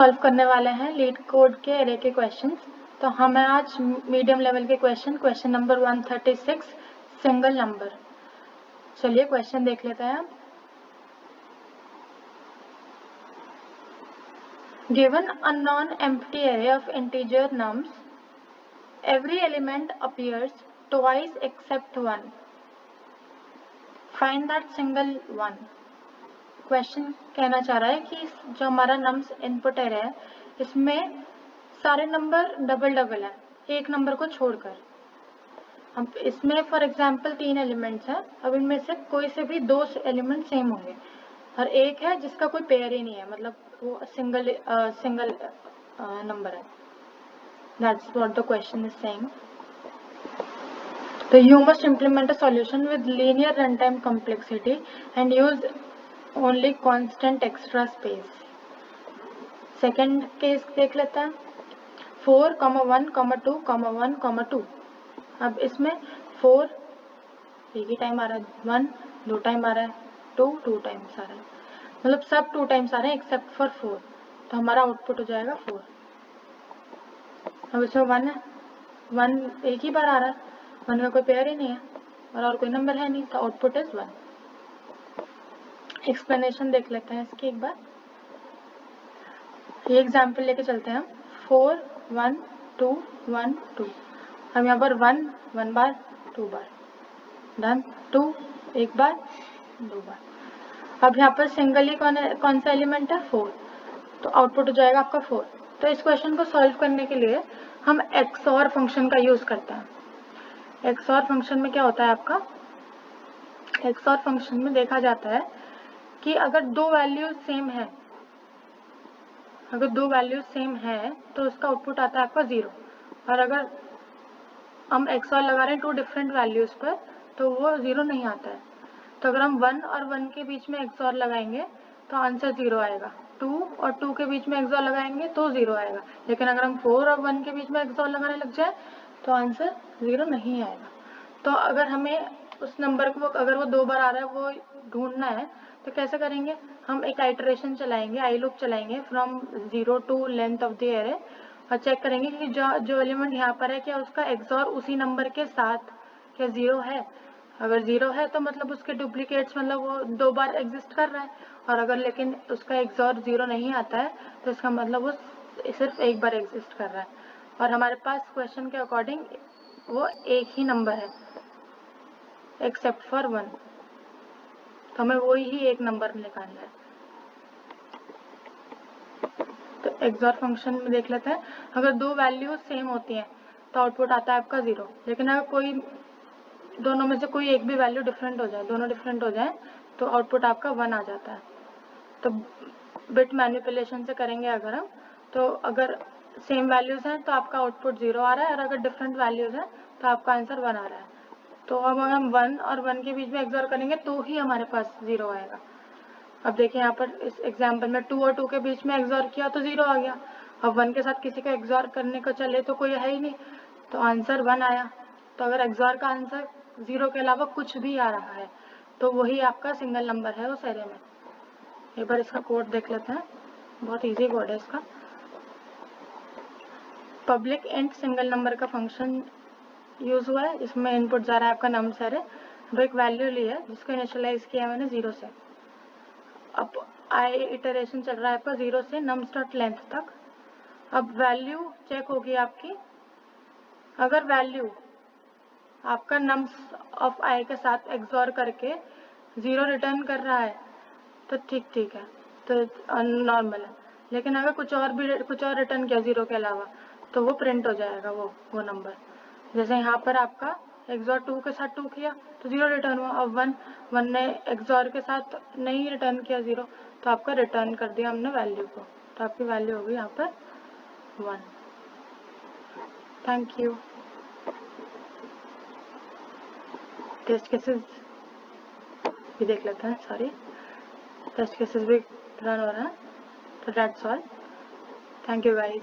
Solve करने वाले हैं लीड कोड के एरे के क्वेश्चंस। तो हमें आज मीडियम लेवल के क्वेश्चन नंबर 136 सिंगल नंबर। चलिए क्वेश्चन देख लेते हैं। Given a non empty array of integer nums, every element appears twice except one, find that single one. Question कहना चाह रहा है कि जो हमारा नम्स इनपुट एरे है इसमें सारे नंबर डबल डबल है एक नंबर को छोड़कर। अब इसमें फॉर एग्जांपल 3 एलिमेंट्स हैं। अब इनमें से कोई से भी 2 एलिमेंट सेम होंगे और एक है जिसका कोई पेयर ही नहीं है, मतलब वो सिंगल नंबर है। That's what the question is saying. So you must implement a solution with linear runtime complexity and use only constant extra space. Second case देख लेते हैं। 4, 1, 2, 1, 2। अब इसमें 4 एक ही टाइम आ रहा है, 1 2 टाइम आ रहा है, 2 टाइम्स आ रहा है, मतलब सब 2 टाइम्स आ रहे हैं एक्सेप्ट फॉर 4। तो हमारा आउटपुट हो जाएगा 4। अब इसमें 1 है, 1 एक ही बार आ रहा है, 1 का कोई पेयर ही नहीं है और कोई नंबर है नहीं, तो आउटपुट इज 1। एक्सप्लेनेशन देख लेते हैं इसकी एक बार। ये एग्जाम्पल लेके चलते हैं हम। 4 1 2 1 2। हम यहाँ पर 1 बार 2 बार डन, 2 एक बार 2 बार। अब यहाँ पर सिंगली कौन सा एलिमेंट है, 4, तो आउटपुट हो जाएगा आपका 4। तो इस क्वेश्चन को सॉल्व करने के लिए हम XOR फंक्शन का यूज करते हैं। XOR फंक्शन में क्या होता है आपका, XOR फंक्शन में देखा जाता है कि अगर 2 वैल्यूज सेम है, अगर 2 वैल्यूज सेम है तो उसका आउटपुट आता है आपका 0। और अगर हम XOR लगा रहे हैं 2 डिफरेंट वैल्यूज पर तो वो 0 नहीं आता है। तो अगर हम 1 और 1 के बीच में XOR लगाएंगे तो आंसर 0 आएगा। 2 और 2 के बीच में XOR लगाएंगे तो 0 आएगा। लेकिन अगर हम 4 और 1 के बीच में XOR लगाने लग जाए तो आंसर 0 नहीं आएगा। तो अगर हमें उस नंबर को अगर वो 2 बार आ रहा है वो ढूंढना है तो कैसे करेंगे, हम एक आइटरेशन चलाएंगे, आई लूप चलाएंगे from 0 to length of the array और चेक करेंगे कि जो एलिमेंट यहाँ पर है क्या उसका XOR उसी नंबर के साथ क्या 0 है। अगर 0 है तो मतलब उसके डुप्लीकेट्स मतलब वो 2 बार एग्जिस्ट कर रहा है, और अगर लेकिन उसका XOR 0 नहीं आता है तो इसका मतलब वो सिर्फ एक बार एग्जिस्ट कर रहा है। और हमारे पास क्वेश्चन के अकॉर्डिंग वो एक ही नंबर है एक्सेप्ट फॉर 1, तो हमें वो ही एक नंबर निकालना है। तो XOR फंक्शन में देख लेते हैं। अगर 2 वैल्यूज सेम होती हैं तो आउटपुट आता है आपका 0। लेकिन अगर कोई दोनों में से कोई एक भी वैल्यू डिफरेंट हो जाए, दोनों डिफरेंट हो जाए तो आउटपुट आपका 1 आ जाता है। तो बिट मैनिपुलेशन से करेंगे अगर हम, तो अगर सेम वैल्यूज हैं तो आपका आउटपुट 0 आ रहा है और अगर डिफरेंट वैल्यूज हैं तो आपका आंसर 1 आ रहा है। तो अब अगर हम 1 और 1 के बीच में XOR करेंगे तो ही हमारे पास 0 आएगा। अब देखिए यहाँ पर इस एग्जाम्पल में 2 और 2 के बीच में XOR किया तो 0 आ गया। अब 1 के साथ किसी का XOR करने को चले तो कोई है ही नहीं, तो आंसर 1 आया। तो अगर XOR का आंसर 0 के अलावा कुछ भी आ रहा है तो वही आपका सिंगल नंबर है उस एरे में। एक बार इसका कोड देख लेते हैं, बहुत इजी कोड है इसका। पब्लिक इंट सिंगल नंबर का फंक्शन यूज हुआ है। इसमें इनपुट जा रहा है आपका नम्स एरे। अब एक वैल्यू ली है जिसको इनिशियलाइज किया मैंने 0 से। अब आई इटरेशन चल रहा है आपका 0 से नम्स डॉट लेंथ तक। अब वैल्यू चेक होगी आपकी, अगर वैल्यू आपका नम्स ऑफ आई के साथ XOR करके 0 रिटर्न कर रहा है तो ठीक है, तो नॉर्मल है। लेकिन अगर कुछ और रिटर्न किया 0 के अलावा तो वो प्रिंट हो जाएगा वो नंबर। जैसे यहाँ पर आपका XOR 2 के साथ 2 किया तो 0 रिटर्न हुआ। अब 1 ने XOR के साथ नहीं रिटर्न किया 0 तो आपका रिटर्न कर दिया हमने वैल्यू को, तो आपकी वैल्यू होगी यहाँ पर 1। Thank you. टेस्ट केसेस भी देख लेते हैं, सॉरी टेस्ट केसेस भी रन हो रहा है। तो that's all, thank you guys.